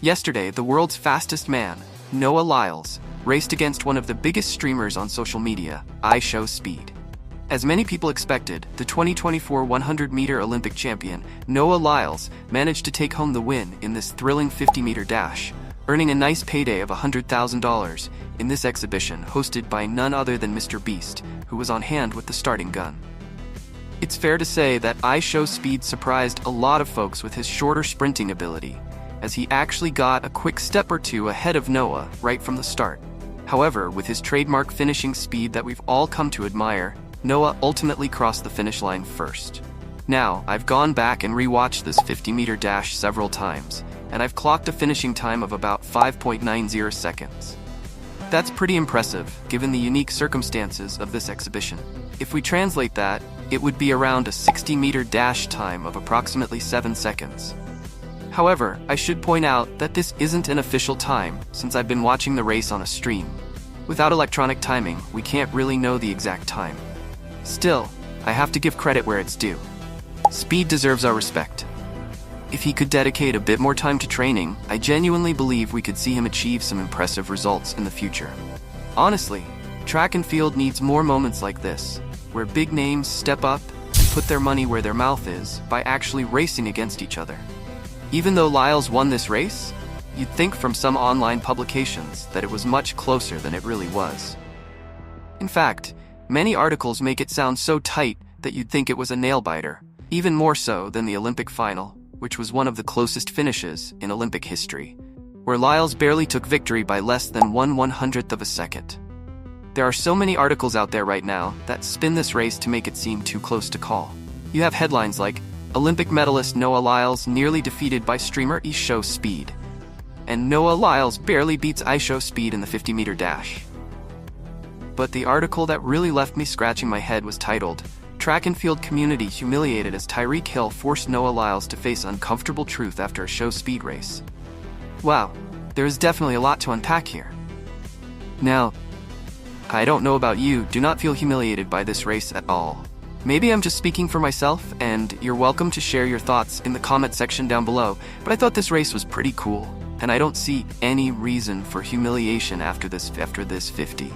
Yesterday, the world's fastest man, Noah Lyles, raced against one of the biggest streamers on social media, Ishowspeed. As many people expected, the 2024 100-meter Olympic champion, Noah Lyles, managed to take home the win in this thrilling 50-meter dash, earning a nice payday of $100,000 in this exhibition hosted by none other than Mr. Beast, who was on hand with the starting gun. It's fair to say that Ishowspeed surprised a lot of folks with his shorter sprinting ability, as he actually got a quick step or two ahead of Noah right from the start. However, with his trademark finishing speed that we've all come to admire, Noah ultimately crossed the finish line first. Now, I've gone back and rewatched this 50-meter dash several times, and I've clocked a finishing time of about 5.90 seconds. That's pretty impressive, given the unique circumstances of this exhibition. If we translate that, it would be around a 60-meter dash time of approximately 7 seconds. However, I should point out that this isn't an official time, since I've been watching the race on a stream. Without electronic timing, we can't really know the exact time. Still, I have to give credit where it's due. Speed deserves our respect. If he could dedicate a bit more time to training, I genuinely believe we could see him achieve some impressive results in the future. Honestly, track and field needs more moments like this, where big names step up and put their money where their mouth is by actually racing against each other. Even though Lyles won this race, you'd think from some online publications that it was much closer than it really was. In fact, many articles make it sound so tight that you'd think it was a nail-biter, even more so than the Olympic final, which was one of the closest finishes in Olympic history, where Lyles barely took victory by less than 1/100th of a second. There are so many articles out there right now that spin this race to make it seem too close to call. You have headlines like, Olympic medalist Noah Lyles nearly defeated by streamer Ishowspeed, and Noah Lyles barely beats Ishowspeed in the 50-meter dash. But the article that really left me scratching my head was titled, Track and Field Community Humiliated as Tyreek Hill Forced Noah Lyles to Face Uncomfortable Truth After a Ishowspeed Race. Wow, there is definitely a lot to unpack here. Now, I don't know about you, do not feel humiliated by this race at all. Maybe I'm just speaking for myself, and you're welcome to share your thoughts in the comment section down below, but I thought this race was pretty cool, and I don't see any reason for humiliation after this 50.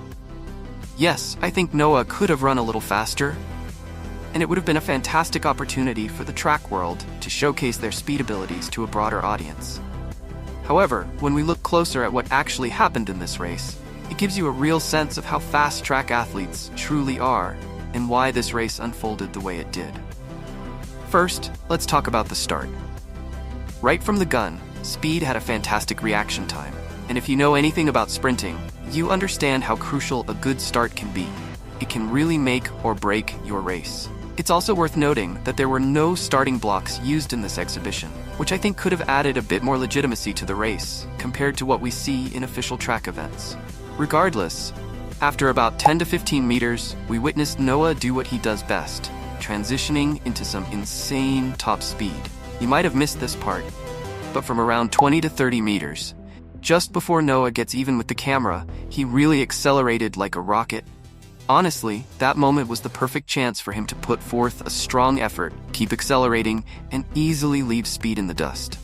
Yes, I think Noah could have run a little faster, and it would have been a fantastic opportunity for the track world to showcase their speed abilities to a broader audience. However, when we look closer at what actually happened in this race, it gives you a real sense of how fast track athletes truly are and why this race unfolded the way it did. First, let's talk about the start. Right from the gun, Speed had a fantastic reaction time, and if you know anything about sprinting, you understand how crucial a good start can be. It can really make or break your race. It's also worth noting that there were no starting blocks used in this exhibition, which I think could have added a bit more legitimacy to the race compared to what we see in official track events. Regardless, after about 10 to 15 meters, we witnessed Noah do what he does best, transitioning into some insane top speed. You might have missed this part, but from around 20 to 30 meters, just before Noah gets even with the camera, he really accelerated like a rocket. Honestly, that moment was the perfect chance for him to put forth a strong effort, keep accelerating, and easily leave Speed in the dust.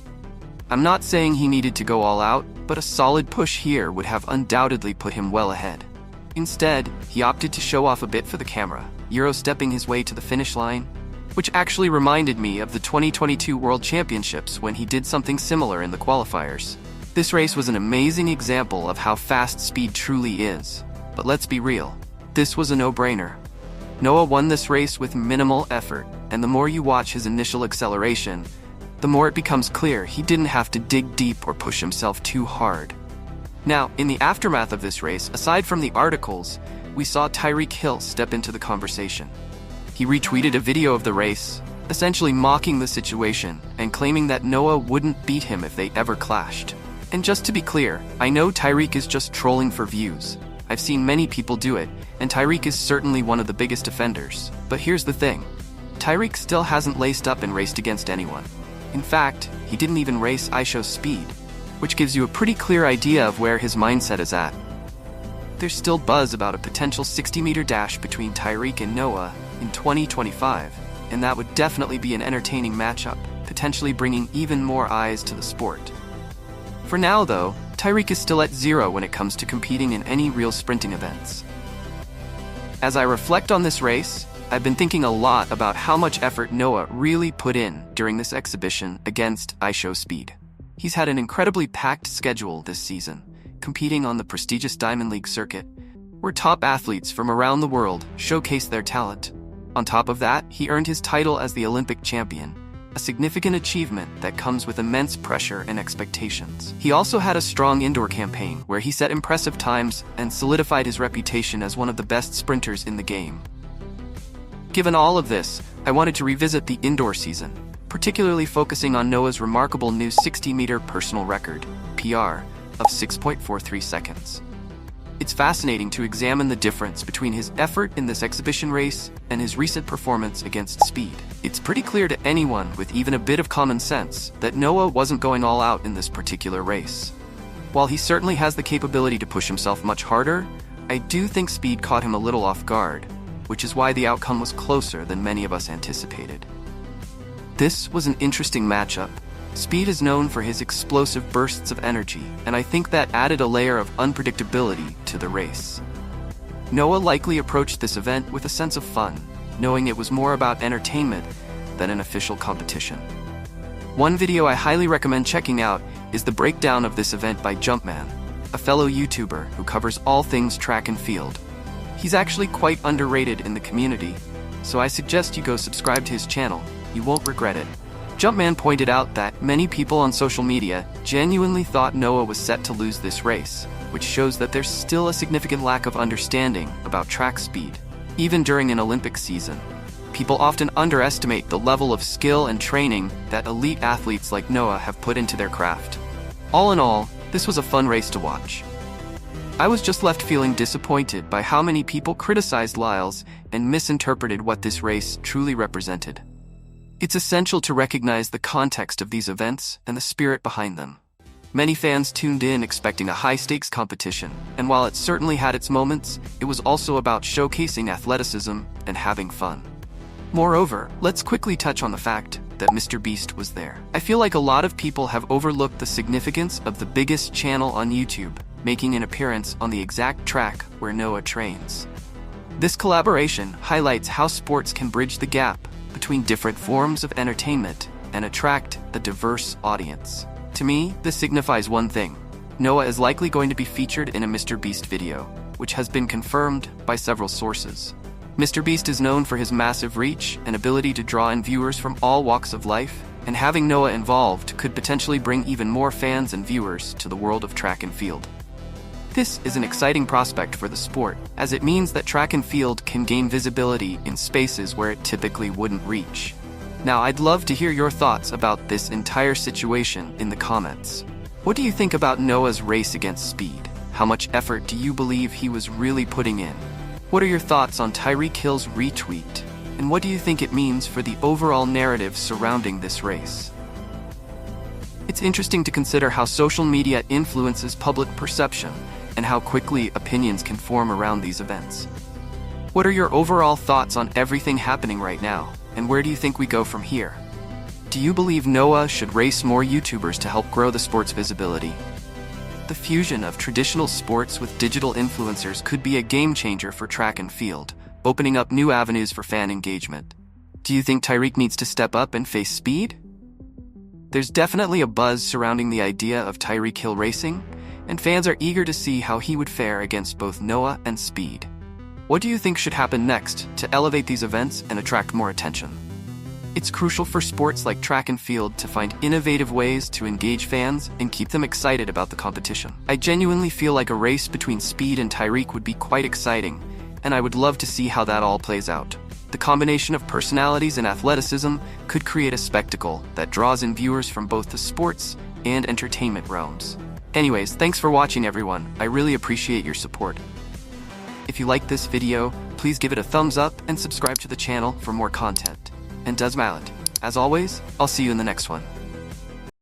I'm not saying he needed to go all out, but a solid push here would have undoubtedly put him well ahead. Instead, he opted to show off a bit for the camera, Euro-stepping his way to the finish line, which actually reminded me of the 2022 World Championships when he did something similar in the qualifiers. This race was an amazing example of how fast Speed truly is, but let's be real, this was a no-brainer. Noah won this race with minimal effort, and the more you watch his initial acceleration, the more it becomes clear he didn't have to dig deep or push himself too hard. Now, in the aftermath of this race, aside from the articles, we saw Tyreek Hill step into the conversation. He retweeted a video of the race, essentially mocking the situation and claiming that Noah wouldn't beat him if they ever clashed. And just to be clear, I know Tyreek is just trolling for views. I've seen many people do it, and Tyreek is certainly one of the biggest offenders. But here's the thing. Tyreek still hasn't laced up and raced against anyone. In fact, he didn't even race Ishowspeed, which gives you a pretty clear idea of where his mindset is at. There's still buzz about a potential 60-meter dash between Tyreek and Noah in 2025, and that would definitely be an entertaining matchup, potentially bringing even more eyes to the sport. For now, though, Tyreek is still at 0 when it comes to competing in any real sprinting events. As I reflect on this race, I've been thinking a lot about how much effort Noah really put in during this exhibition against Ishowspeed. He's had an incredibly packed schedule this season, competing on the prestigious Diamond League circuit, where top athletes from around the world showcase their talent. On top of that, he earned his title as the Olympic champion, a significant achievement that comes with immense pressure and expectations. He also had a strong indoor campaign where he set impressive times and solidified his reputation as one of the best sprinters in the game. Given all of this, I wanted to revisit the indoor season, particularly focusing on Noah's remarkable new 60-meter personal record, PR, of 6.43 seconds. It's fascinating to examine the difference between his effort in this exhibition race and his recent performance against speed. It's pretty clear to anyone with even a bit of common sense that Noah wasn't going all out in this particular race. While he certainly has the capability to push himself much harder, I do think speed caught him a little off guard, which is why the outcome was closer than many of us anticipated. This was an interesting matchup. Speed is known for his explosive bursts of energy, and I think that added a layer of unpredictability to the race. Noah likely approached this event with a sense of fun, knowing it was more about entertainment than an official competition. One video I highly recommend checking out is the breakdown of this event by Jumpman, a fellow YouTuber who covers all things track and field. He's actually quite underrated in the community, so I suggest you go subscribe to his channel. You won't regret it. Jumpman pointed out that many people on social media genuinely thought Noah was set to lose this race, which shows that there's still a significant lack of understanding about track speed. Even during an Olympic season, people often underestimate the level of skill and training that elite athletes like Noah have put into their craft. All in all, this was a fun race to watch. I was just left feeling disappointed by how many people criticized Lyles and misinterpreted what this race truly represented. It's essential to recognize the context of these events and the spirit behind them. Many fans tuned in expecting a high-stakes competition, and while it certainly had its moments, it was also about showcasing athleticism and having fun. Moreover, let's quickly touch on the fact that Mr. Beast was there. I feel like a lot of people have overlooked the significance of the biggest channel on YouTube making an appearance on the exact track where Noah trains. This collaboration highlights how sports can bridge the gap between different forms of entertainment and attract a diverse audience. To me, this signifies one thing. Noah is likely going to be featured in a Mr. Beast video, which has been confirmed by several sources. Mr. Beast is known for his massive reach and ability to draw in viewers from all walks of life, and having Noah involved could potentially bring even more fans and viewers to the world of track and field. This is an exciting prospect for the sport, as it means that track and field can gain visibility in spaces where it typically wouldn't reach. Now, I'd love to hear your thoughts about this entire situation in the comments. What do you think about Noah's race against speed? How much effort do you believe he was really putting in? What are your thoughts on Tyreek Hill's retweet? And what do you think it means for the overall narrative surrounding this race? It's interesting to consider how social media influences public perception and how quickly opinions can form around these events. What are your overall thoughts on everything happening right now, and where do you think we go from here? Do you believe Noah should race more YouTubers to help grow the sport's visibility? The fusion of traditional sports with digital influencers could be a game changer for track and field, opening up new avenues for fan engagement. Do you think Tyreek needs to step up and face speed? There's definitely a buzz surrounding the idea of Tyreek Hill racing, and fans are eager to see how he would fare against both Noah and speed. What do you think should happen next to elevate these events and attract more attention? It's crucial for sports like track and field to find innovative ways to engage fans and keep them excited about the competition. I genuinely feel like a race between Speed and Tyreek would be quite exciting, and I would love to see how that all plays out. The combination of personalities and athleticism could create a spectacle that draws in viewers from both the sports and entertainment realms. Anyways, thanks for watching, everyone. I really appreciate your support. If you liked this video, please give it a thumbs up and subscribe to the channel for more content. And as always, I'll see you in the next one.